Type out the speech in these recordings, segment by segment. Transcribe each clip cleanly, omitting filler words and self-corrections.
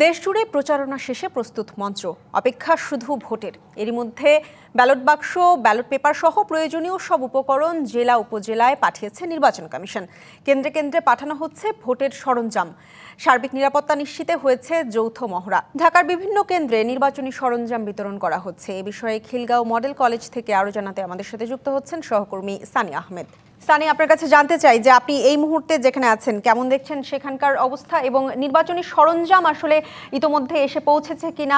দেশজুড়ে প্রচারণা শেষে প্রস্তুত মঞ্চ, অপেক্ষা শুধু ভোটের। এরই মধ্যে ব্যালট বাক্স, ব্যালট পেপার সহ প্রয়োজনীয় সব উপকরণ জেলা উপজেলায় পাঠিয়েছে নির্বাচন কমিশন। কেন্দ্রে কেন্দ্রে পাঠানো হচ্ছে ভোটের সরঞ্জাম। সার্বিক নিরাপত্তা নিশ্চিতে হয়েছে যৌথ মহড়া। ঢাকার বিভিন্ন কেন্দ্রে নির্বাচনী সরঞ্জাম বিতরণ করা হচ্ছে। এ বিষয়ে খিলগাঁও মডেল কলেজ থেকে আরও জানাতে আমাদের সাথে যুক্ত হচ্ছেন সহকর্মী সানি আহমেদ। সানি, আপনার কাছে জানতে চাই যে আপনি এই মুহূর্তে যেখানে আছেন কেমন দেখছেন সেখানকার অবস্থা, এবং নির্বাচনী সরঞ্জাম আসলে ইতোমধ্যে এসে পৌঁছেছে কিনা,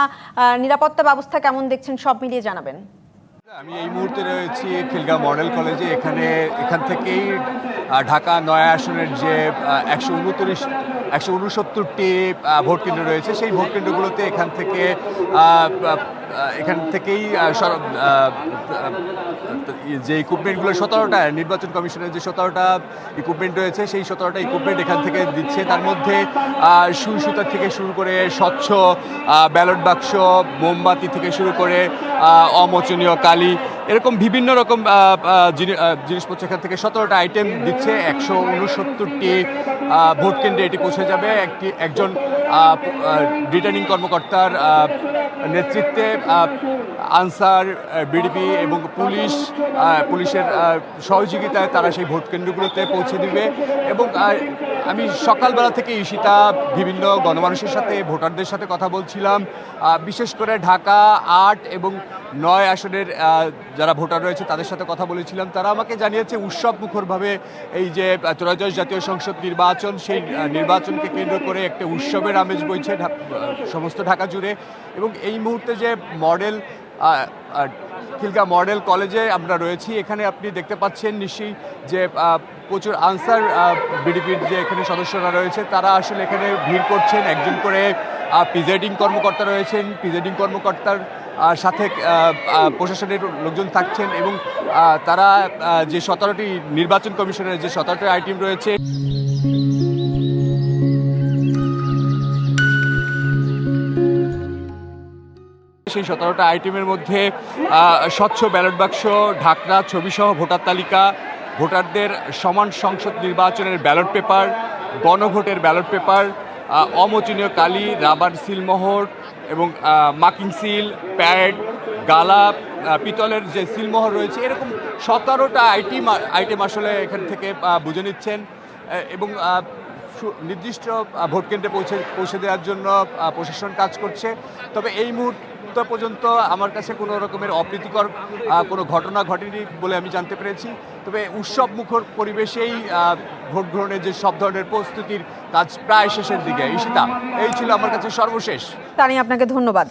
নিরাপত্তা ব্যবস্থা কেমন দেখছেন, সব মিলিয়ে জানাবেন। আমি এই মুহূর্তে রয়েছি খিলগাঁও মডেল কলেজে। এখান থেকেই ঢাকা ৯ আসনের যে 169টি ভোট কেন্দ্র রয়েছে, সেই ভোট কেন্দ্রগুলোতে এখান থেকেই যে ইকুইপমেন্টগুলো 17টা নির্বাচন কমিশনের যে 17টা ইকুইপমেন্ট রয়েছে, সেই 17টা ইকুইপমেন্ট এখান থেকে দিচ্ছে। তার মধ্যে সুই সুতা থেকে শুরু করে স্বচ্ছ ব্যালট বাক্স, মোমবাতি থেকে শুরু করে অমোচনীয় কালি, এরকম বিভিন্ন রকম জিনিসপত্র এখান থেকে 17টা আইটেম দিচ্ছে। 169টি ভোট কেন্দ্রে এটি পৌঁছে যাবে। একজন রিটার্নিং কর্মকর্তার নেতৃত্বে আনসার, বিডিপি এবং পুলিশের সহযোগিতায় তারা সেই ভোট কেন্দ্রগুলোতে পৌঁছে দিবে। এবং আমি সকালবেলা থেকে ঈশিতা বিভিন্ন গণমানুষের সাথে, ভোটারদের সাথে কথা বলছিলাম। বিশেষ করে ঢাকা 8 এবং 9 আসনের যারা ভোটার রয়েছে তাদের সাথে কথা বলেছিলাম। তারা আমাকে জানিয়েছে উৎসব মুখরভাবে এই যে ত্রয়োদশ জাতীয় সংসদ নির্বাচন, সেই নির্বাচনকে কেন্দ্র করে একটা উৎসবের আমেজ বইছে সমস্ত ঢাকা জুড়ে। এবং এই মুহূর্তে যে খিলগাঁও মডেল কলেজে আমরা রয়েছি, এখানে আপনি দেখতে পাচ্ছেন নিশ্চয়ই যে প্রচুর আনসার বিডিপির যে এখানে সদস্যরা রয়েছে, তারা আসলে এখানে ভিড় করছেন। একজন করে প্রিজাইডিং কর্মকর্তা রয়েছেন, প্রিজাইডিং কর্মকর্তার সাথে প্রশাসনের লোকজন থাকছেন। এবং তারা যে 17টি নির্বাচন কমিশনের যে 17টি আইটেম রয়েছে, সেই 17টা আইটেমের মধ্যে স্বচ্ছ ব্যালট বাক্স, ঢাকনা, ছবিসহ ভোটার তালিকা, ভোটারদের সমান সংসদ নির্বাচনের ব্যালট পেপার, গণভোটের ব্যালট পেপার, অমোচনীয় কালি, রাবার সিলমোহর এবং মার্কিং সিল, প্যাড, গালা, পিতলের যে সিলমোহর রয়েছে, এরকম 17টা আইটেম আসলে এখান থেকে বুঝে নিচ্ছেন। এবং নির্দিষ্ট ভোট কেন্দ্রে পৌঁছে দেওয়ার জন্য প্রশাসন কাজ করছে। তবে এই মুহূর্ত পর্যন্ত আমার কাছে কোনো রকমের অপ্রীতিকর কোনো ঘটনা ঘটেনি বলে আমি জানতে পেরেছি। তবে উৎসব মুখর পরিবেশেই ভোট গ্রহণের যে সব ধরনের প্রস্তুতির কাজ প্রায় শেষের দিকে। ঈশিতা, এই ছিল আমার কাছে সর্বশেষ। তানি, আপনাকে ধন্যবাদ।